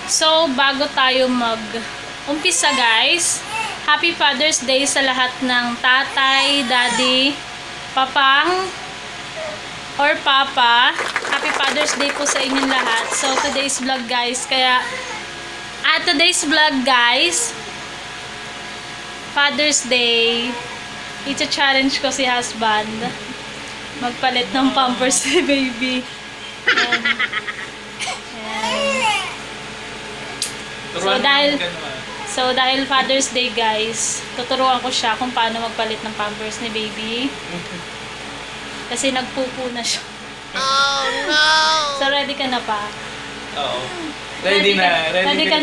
So, bago tayo mag-umpisa guys, Happy Father's Day sa lahat ng tatay, daddy, papang, or papa. Happy Father's Day po sa inyong lahat. So, today's vlog guys, today's vlog guys, Father's Day, i-challenge ko si husband magpalit ng pampers si baby. So dahil Father's Day guys, tuturuan ko siya kung paano magpalit ng pampers ni baby. Kasi nagpupo na siya. Oh no! So ready ka na pa? Oo. Ready ka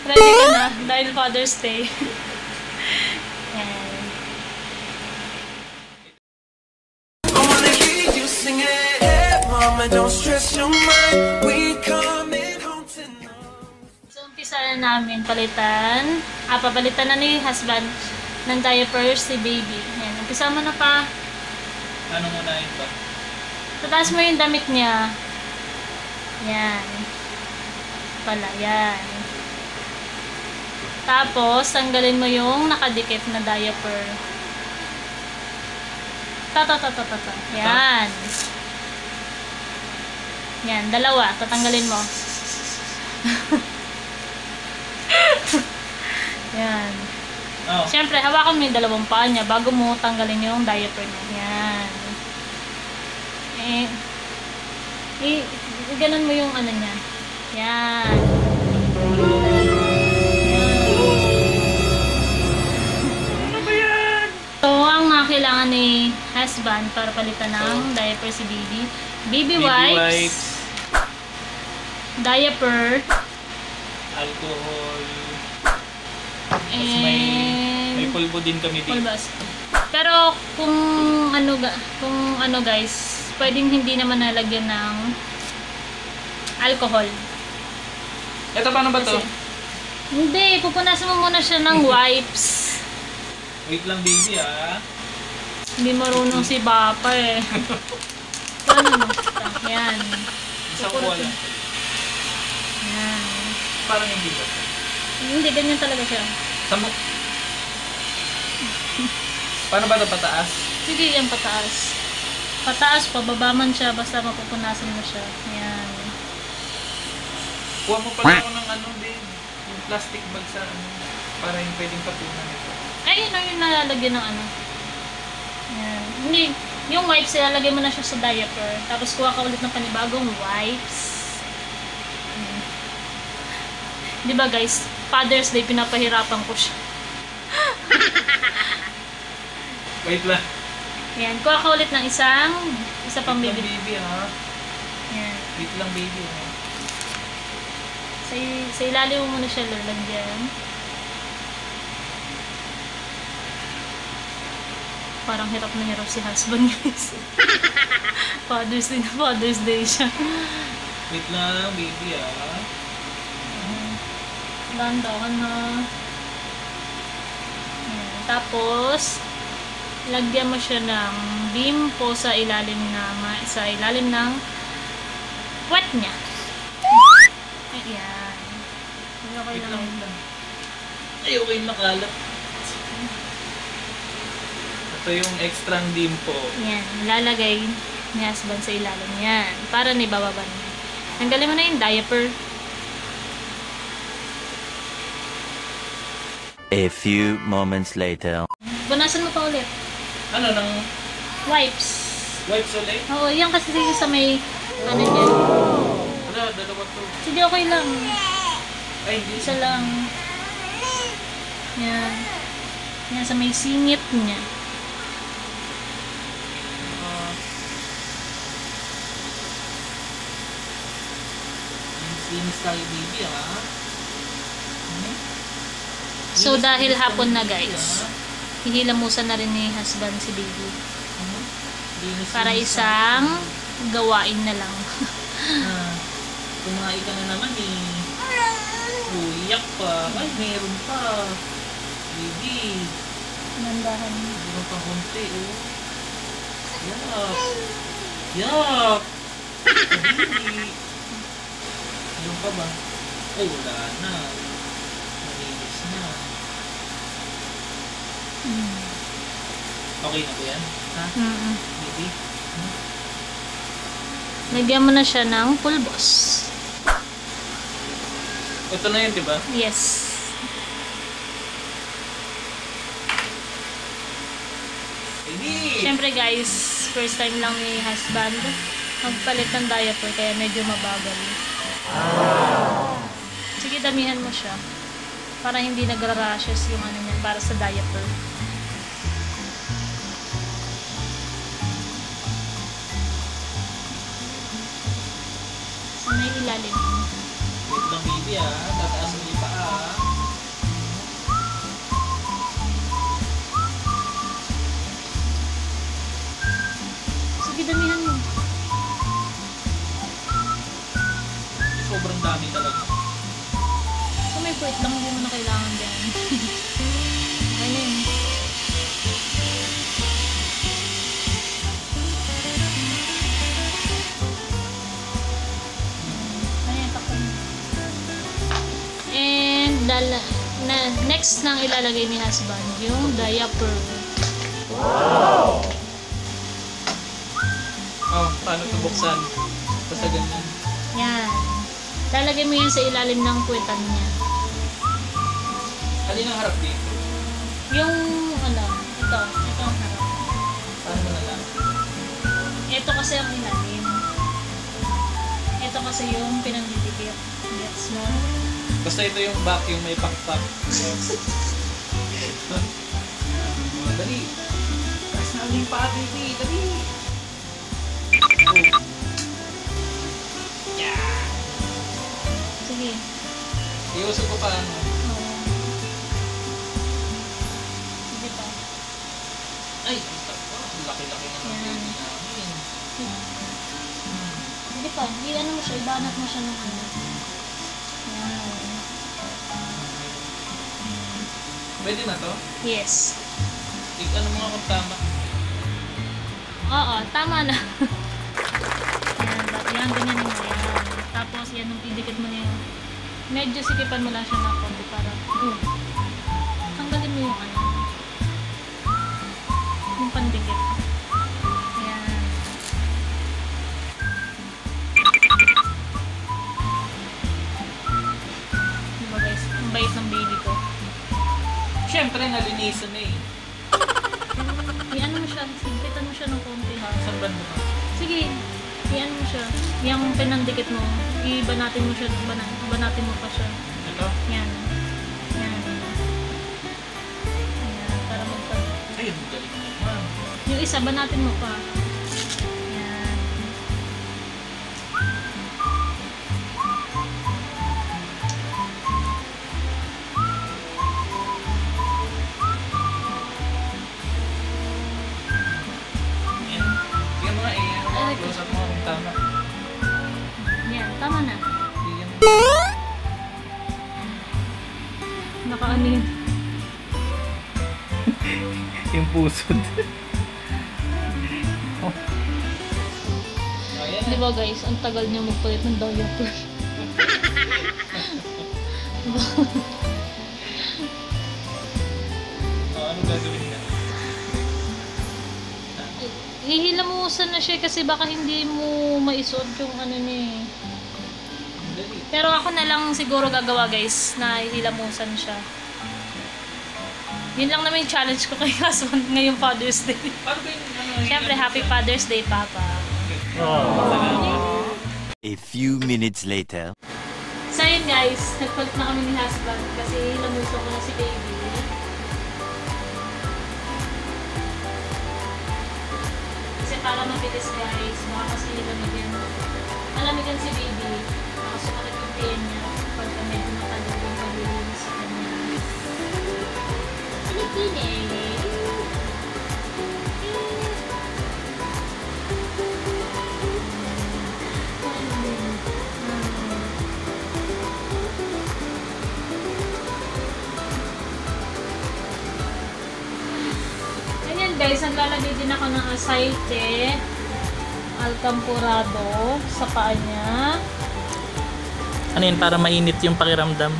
na dahil Father's Day. Yan. Don't stress your mind. We coming home tonight. So umpisa na namin papalitan na ni husband ng diapers si baby. Yan, umpisa mo na pa. Ano muna yun pa? Tataas mo yung damit niya. Yan. Pala, yan. Tapos, tanggalin mo yung nakadikit na diaper. Yan. Yan, dalawa. Tatanggalin mo. Yan. Oh. Siyempre, hawakan mo yung dalawang paa niya bago mo tanggalin yung diaper niya. Yan. Ganon mo yung ano niya. Yan. Ano ba yan? So, ang mga kailangan ni husband para palitan ng diaper si baby. Baby wipes. Diaper. Alcohol. And may pulbo din kami dito. pulbas. Pero kung ano guys, pwedeng hindi naman nalagyan ng alcohol. Ito paano ba to? Hindi, pupunasan mo muna siya ng wipes. Wait lang baby ah. Hindi marunong si Papa eh. Ano? Yan. Isang wala. Yan. Parang hindi ba? Hindi, ganyan talaga siya. Samo. Paano ba ito pataas? Sige, yan pataas. Pataas, pababa man siya, basta mapupunasan mo siya. Yan. Kuha mo pala ako ng ano din. Yung plastic bag sa ano. Para yung pwedeng papunan ito. Ay, yun yung nalalagyan ng ano. Yan. Hindi, yung wipes, ilalagay mo na siya sa diaper. Tapos kuha ka ulit ng panibagong wipes. Diba guys, Father's Day, pinapahirapan ko siya. Wait lang. Yan, kuha ka ulit ng isa pang Wait lang baby. baby ha. Yan. Wait lang baby ha. Sa ilalim mo muna siya lalagyan. Parang hirap na hirap si husband guys. Father's Day siya. Wait lang baby ha. Dahan-dahan na. Ayan. Tapos, lagyan mo siya ng bimpo sa ilalim ng puwet niya. Ayan. Okay Wait lang. lang. Ay, okay makalat. Ito yung extra dimpo. Ayan. Lalagay ni husband sa ilalim yan. Para ni bababa niya. Tanggalin mo na yung diaper. A few moments later. Punasan mo pa ulit. Ano ng Wipes. wipes ulit? Oo, yan kasi sa may ano niya. Wala, dalawa to. Sige, okay lang. Ay, hindi. Isa lang. Yan. Yan sa may singit niya. Sinis tayo baby ha. So, dahil hapon na guys, hihilamusan na rin ni husband si baby. Para isang gawain na lang. Kumain ka na naman eh. Uyak pa. Ay, meron pa. Baby. Nandahan. Meron pa konti oh. Yak. Yak. Baby. Meron pa ba? Ay, wala na. Malinis na. Okay na ba yan? Ha? Baby? Lagyan mo na siya ng pulbos. Ito na yun, di ba? Yes. Baby! Siyempre guys, first time lang ni husband magpalit ng diaper kaya medyo mabagal. Sige, damihan mo siya. Para hindi nagra-rashes yung ano niya para sa diaper. Sa may ilalim. Wait lang, baby, ah. Tataas mo yung paa, ah. Sige, damihan mo. Sobrang dami talaga. Kung may puwit lang, hindi mo na kailangan dyan. Okay na yun. Ayan, takpan mo. And next nang ilalagay ni husband, yung diaper. Oh, paano ito buksan? Basta ganyan. Yan. Lalagay mo yan sa ilalim ng puwetan niya. Alin ang harap dito? Yung, ano, ito ang harap. Paano mo nalang? Ito kasi ang ilalim. Ito kasi yung pinagdidikit. Gets mo? Basta ito yung back, yung may pakpak. Yes. Dali. Press na ulit pa, baby. Dali. Yeah. Sige. Iusog ko pa, ano? Oo. Sige pa. Ay, ang laki-laki na ng Yan. baby namin. Sige pa. I-ano mo siya. Ibanat mo siya ng ano. Yan. Pwede na to? Yes. Ano mga kung tama? Oo, tama na. Yan, ganyan mo. Yan. Tapos, yan, nung idikit mo na yung medyo sikipan mo lang siya ng konti para tanggalin mo yung ano. Yung pandikit. Yan. Diba guys, ang bait ng baby ko. Siyempre, nalinisan na eh. I-ano mo siya, sikitan mo siya ng konti ha. Saan ba mo? Sige, i-ano mo siya. Yung pinandikit mo, ibanatin mo siya, banatin mo pa siya. Ito? Yan. Yan. Yan, para magpag... Ay, ang galing naman. Yung isa, banatin mo pa. Yan. Yan. Sige mo nga eh. Ay, Close up mo kung tama. Yan, tama na. Yan. Nakaano yun. Yung pusod. Ayan. Di ba guys, ang tagal niya magpalit ng diaper. Anong gagawin na? Hihilamusan na siya kasi baka hindi mo maisuot yung ano niya eh. Dali. Pero ako na lang siguro gagawa guys na hilamusan siya. Yun lang naman yung challenge ko kay husband ngayong Father's Day. Paano ba yung ano? Siyempre, Happy Father's Day, Papa. A few minutes later. So yun guys, nagpalit na kami ni husband kasi hilamusan ko na si baby. Kasi para mabilis guys, baka kasi malamigan si baby. Nakasukalat yung tiyan niya pagka medyo matagal paglilinis sa kanya. Pinipinig. Ganyan guys, naglalagay din ako ng aceite alcampurado sa paa niya. Ano yun, para mainit yung pakiramdam.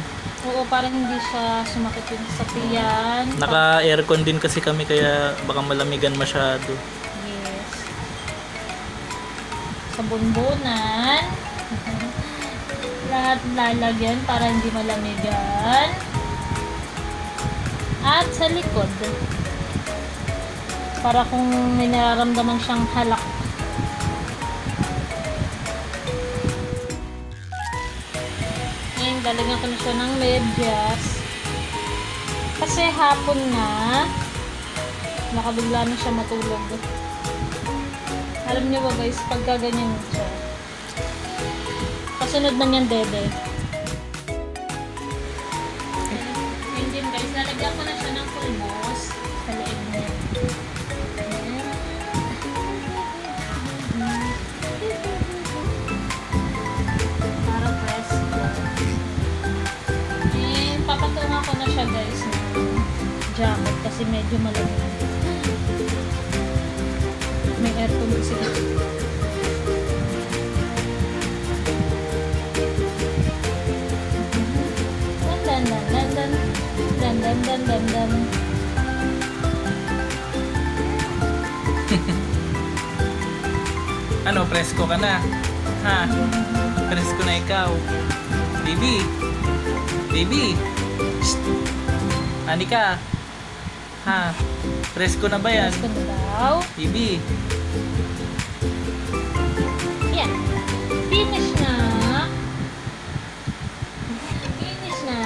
Oo, para hindi siya sumakit yung sa tiyan. Naka-aircon din kasi kami kaya baka malamigan masyado. Yes. Sa bunbunan. Lahat lalagyan para hindi malamigan. At sa likod. Para kung may nararamdaman siyang halak. Ngayon, lalagyan ko na siya ng medyas. Kasi hapon na, nakabigla na siya matulog. Alam niyo ba guys, pagka ganyan siya, kasunod na niyan dede. Yun din guys, lalagyan ko na siya ng pulbos sa leeg niya. Para presko. And papatungan ko na siya guys ng jacket kasi medyo malamig. May air tulog sila. Dan. Ano, presko ka na? Ha? Presko na ikaw. Baby. Baby. Shh. Anika. Ha? Presko na ba yan? Presko na daw. Baby. Yan. Finish na. Finish na.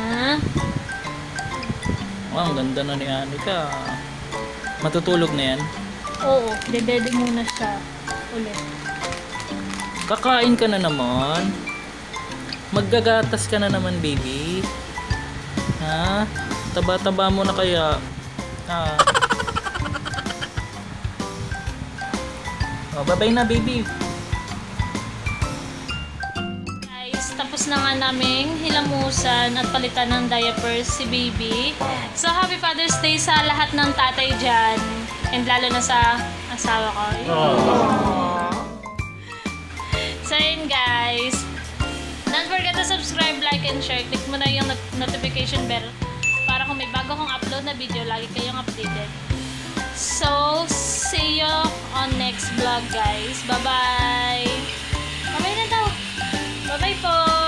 Wow, ang ganda na ni Anika. Matutulog na yan? Oo, dedede muna siya ulit. Kakain ka na naman. Maggagatas ka na naman, baby. Ha? Taba-taba mo na kaya. Ha? Oh, bye-bye na, baby. Guys, tapos na nga naming hilamusan at palitan ng diapers si baby. So, happy Father's Day sa lahat ng tatay dyan. And lalo na sa asawa ko. So, yun guys. Don't forget to subscribe, like, and share. Click mo na yung notification bell para kung may bago kong upload na video, lagi kayong updated. So, see you on next vlog guys. Bye-bye! Bye-bye na daw! Bye-bye po!